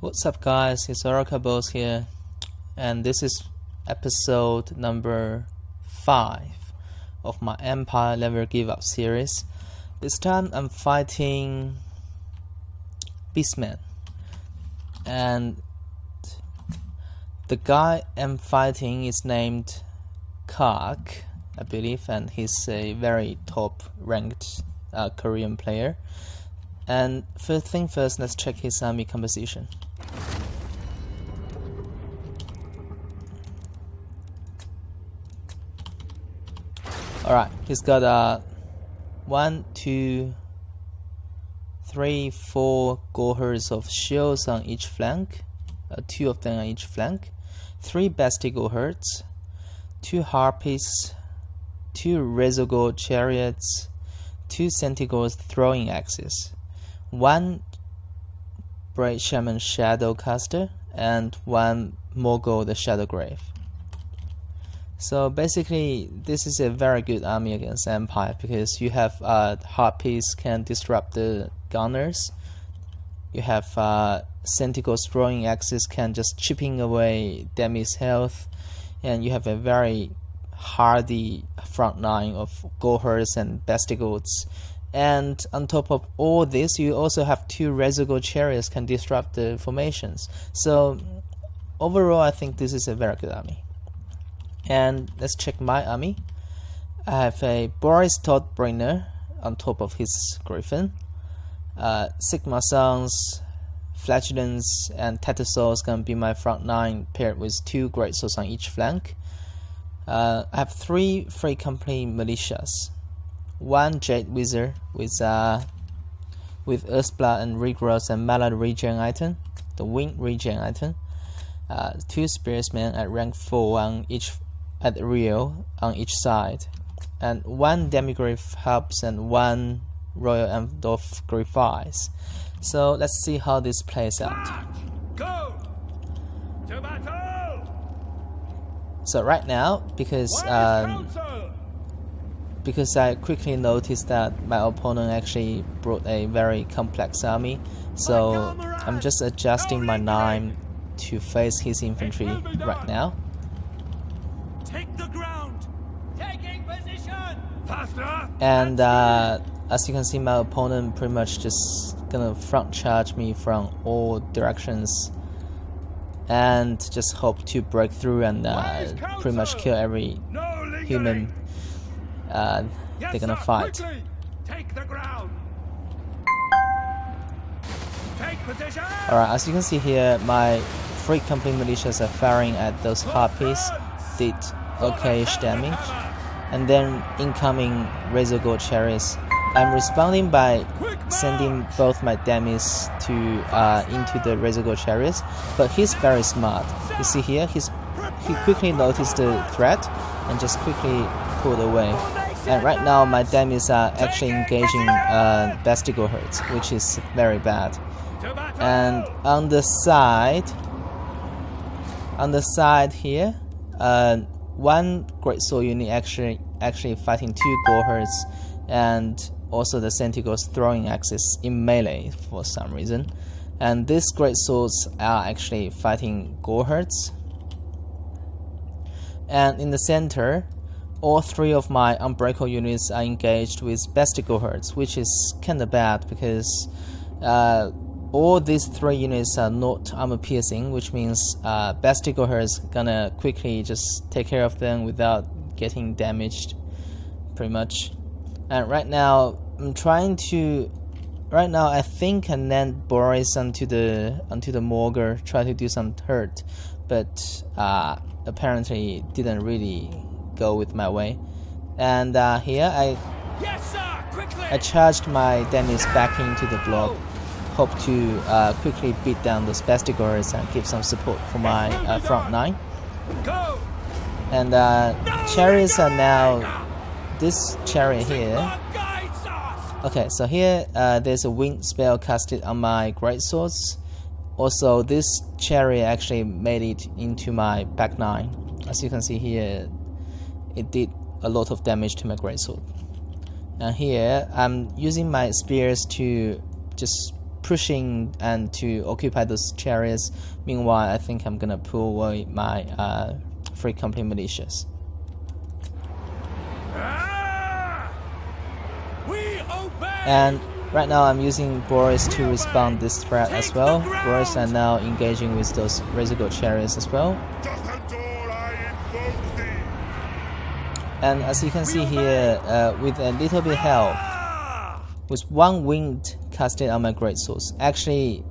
What's up guys, it's Oracle Boss here, and this is episode number 5 of my Empire Never Give Up series. This time I'm fighting Beastman, and the guy I'm fighting is named Kark, I believe, and he's a very top ranked Korean player. And first thing first, let's check his army composition. Alright, he's got 1, 2, 3, 4 Gohers of shields on each flank, 2 of them on each flank, 3 Bastic Gohers, 2 Harpies, 2 Resogold chariots, 2 Centigold throwing axes, 1 Bright Shaman Shadowcaster, and 1 Mogul the Shadowgrave. So basically, this is a very good army against Empire because you have Harpies can disrupt the gunners. You have Centigold's throwing axes can just chipping away Demi's health, and you have a very hardy front line of Gohers and Bastigolds. And on top of all this, you also have 2 Resogold chariots can disrupt the formations. So overall, I think this is a very good army. And let's check my army. I have a Boris Todbringer on top of his Griffin. Sigma Sons, Flatulence, and Tetasaurs gonna be my front line, paired with 2 Great Swords on each flank. I have 3 Free Company Militias, 1 Jade Wizard with Earthblood and Regrowth and Mala regen item, the Wing regen item. 2 Spearsmen at rank 4 on each at Rio on each side, and 1 Demigraph halbs and 1 Royal Amdolf Griffies. So let's see how this plays out. Go to battle. So right now, because I quickly noticed that my opponent actually brought a very complex army, so I'm just adjusting my line to face his infantry right now. Take the ground. Taking position. Faster. And as you can see, my opponent pretty much just gonna front charge me from all directions and just hope to break through and pretty much kill every human they're gonna fight. Quickly. Take the ground. Take position. Alright, as you can see here, my Free Company militias are firing at those Harpies, did okayish damage, and then incoming Resogold chariots. I'm responding by sending both my demis to into the Resogold chariots, but he's very smart. You see here, he quickly noticed the threat and just quickly pulled away. And right now my demis are actually engaging Bastigo herds, which is very bad. And on the side here, 1 Great Sword unit actually fighting 2 Gohers, and also the Centigold's throwing axes in melee for some reason. And these Great Swords are actually fighting Gohers. And in the center, all 3 of my Unbreakable units are engaged with Bastigo herds, which is kinda bad because all these 3 units are not armor piercing, which means Bastigo herds gonna quickly just take care of them without getting damaged, pretty much. And right now I'm trying to. Right now I think I land Boris onto the Morgar, try to do some hurt, but apparently it didn't really go with my way. And here I charged my demis back into the blob. Hope to quickly beat down those Bastigors and give some support for my front line. And chariots are now this chariot here. Okay, so here there's a wind spell casted on my Great Swords. Also, this chariot actually made it into my back line. As you can see here, it did a lot of damage to my Great Sword. And here I'm using my spears to just pushing and to occupy those chariots. Meanwhile, I think I'm gonna pull away my free company militias. We obey. And right now I'm using Boris to respond this threat as well. Boris are now engaging with those Razor chariots as well. And as you can see here, with a little bit help, with one wind casted on my great swords, actually,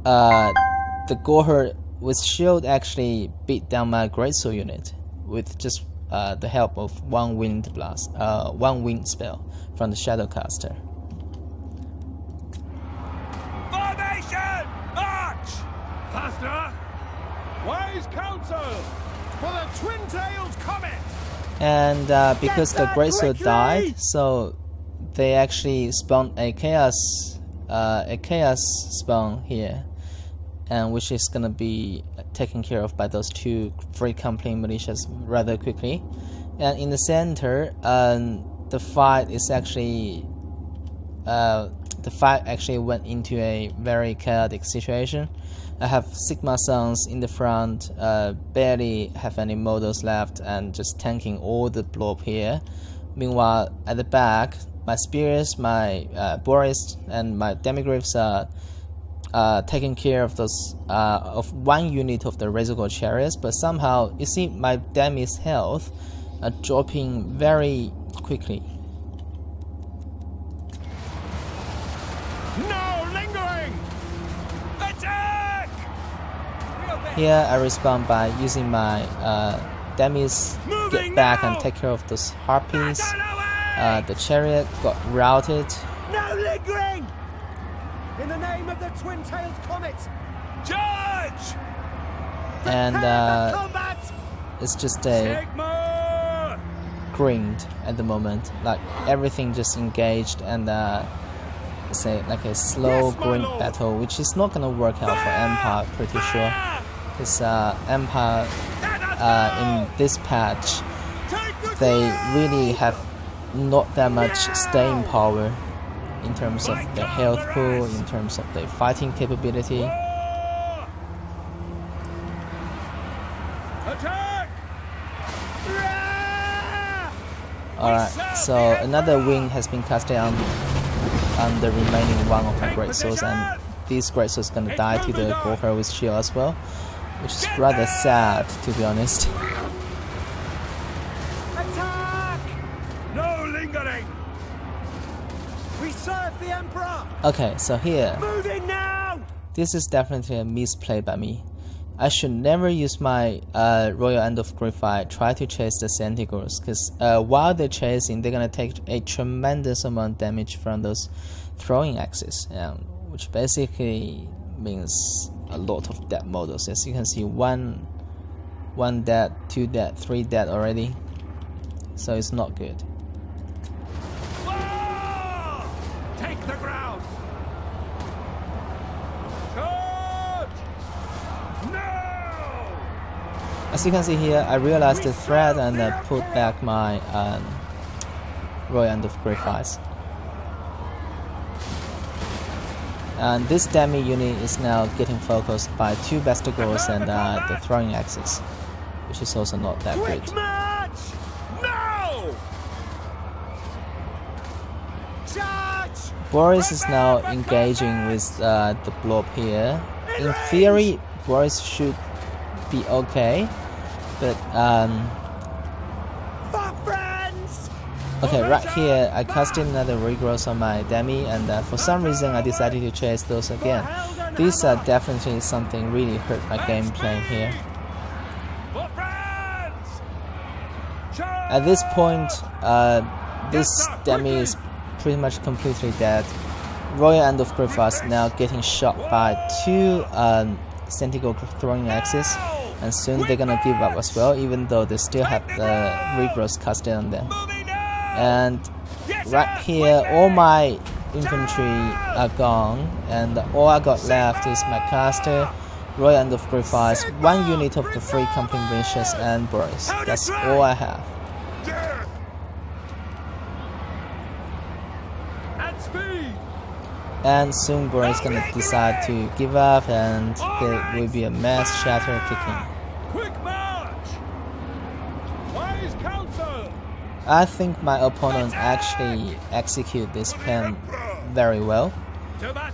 the Goher with shield actually beat down my great sword unit with just the help of one wind blast, one wind spell from the Shadowcaster. Formation! March! Faster! Wise counsel! For the twin-tailed comet! And because the great sword died, so they actually spawned a chaos spawn here, and which is gonna be taken care of by those two free company militias rather quickly. And in the center, the fight actually went into a very chaotic situation. I have Sigma Suns in the front, barely have any models left, and just tanking all the blob here. Meanwhile, at the back, my spears, my Boris, and my demigriffs are taking care of those of one unit of the Razor chariots. But somehow, you see, my demi's health are dropping very quickly. No lingering! Attack! Here I respond by using my demis, get back and take care of those harpies. The chariot got routed. No lingering! In the name of the twin-tailed comet! Charge! And it's just a Sigma! grind at the moment. Like everything just engaged, and it's like a slow grind battle, which is not gonna work out for Empire, pretty sure. Because Empire in this patch, they really have not that much staying power in terms of their health pool, in terms of their fighting capability. Attack! Alright, so another wing has been casted on the remaining one of my great swords, and this great sword is gonna die to the Goher with shield as well, which is rather sad, to be honest. Attack! No lingering! We serve the Emperor! Okay, so here, Moving now! this is definitely a misplay by me. I should never use my Royal End of Graphite try to chase the Centigrades, because while they're chasing, they're gonna take a tremendous amount of damage from those throwing axes, which basically means a lot of dead models. As you can see, one dead, 2 dead, 3 dead already, so it's not good. Take the ground! Charge! No! As you can see here, I realized the threat and put back my Royal End of Graphite. And this demi unit is now getting focused by 2 Bastards and the throwing axis, which is also not that Quick good. march! No! Charge! Boris is now engaging with the blob here. In theory, Boris should be okay, but For friends! okay, right here I casted another regrowth on my demi, and for some reason I decided to chase those again. These are definitely something really hurt my gameplay here. For friends! At this point, this demi is pretty much completely dead. Royal End of Graphite now getting shot by 2 Centigrade throwing axes, and soon they're gonna give up as well, even though they still have the regrowth casted on them. And right here, all my infantry are gone, and all I got left is my caster, Royal End of Graphite, 1 unit of the free company militias, and Boris. That's all I have. Death! At speed! And soon Bro is gonna decide to give up, and there will be a mass shatter kicking. Quick march! Wise counsel! I think my opponent actually executed this plan very well,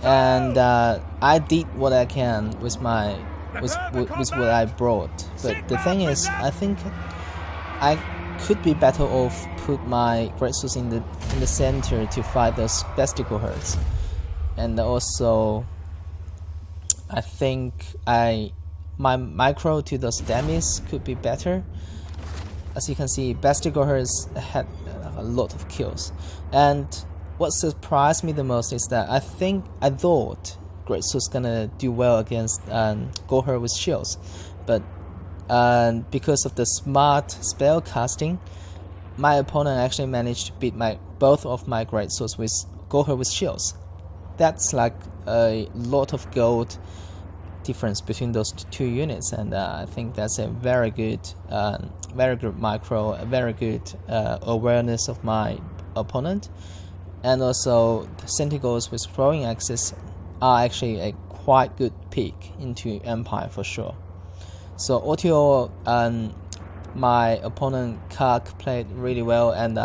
and I did what I can with with what I brought. But the thing is, I think I could be better off put my great swords in the center to fight those besticle herds, and also I think my micro to those demis could be better. As you can see, besticle herds had a lot of kills, and what surprised me the most is that I thought Great Sword's gonna do well against Goherd with shields, but because of the smart spell casting, my opponent actually managed to beat both of my Great Swords with Goherd with shields. That's like a lot of gold difference between those two units, and I think that's a very good micro, a very good awareness of my opponent. And also the Sentinels with throwing axes are actually a quite good pick into Empire for sure. So all my opponent Kark played really well, and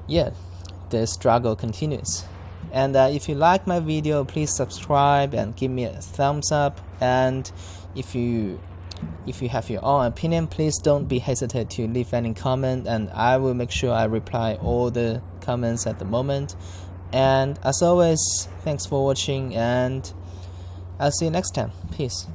yeah, the struggle continues. And if you like my video, please subscribe and give me a thumbs up. And if you have your own opinion, please don't be hesitant to leave any comment, and I will make sure I reply all the comments at the moment. And as always, thanks for watching, and I'll see you next time. Peace.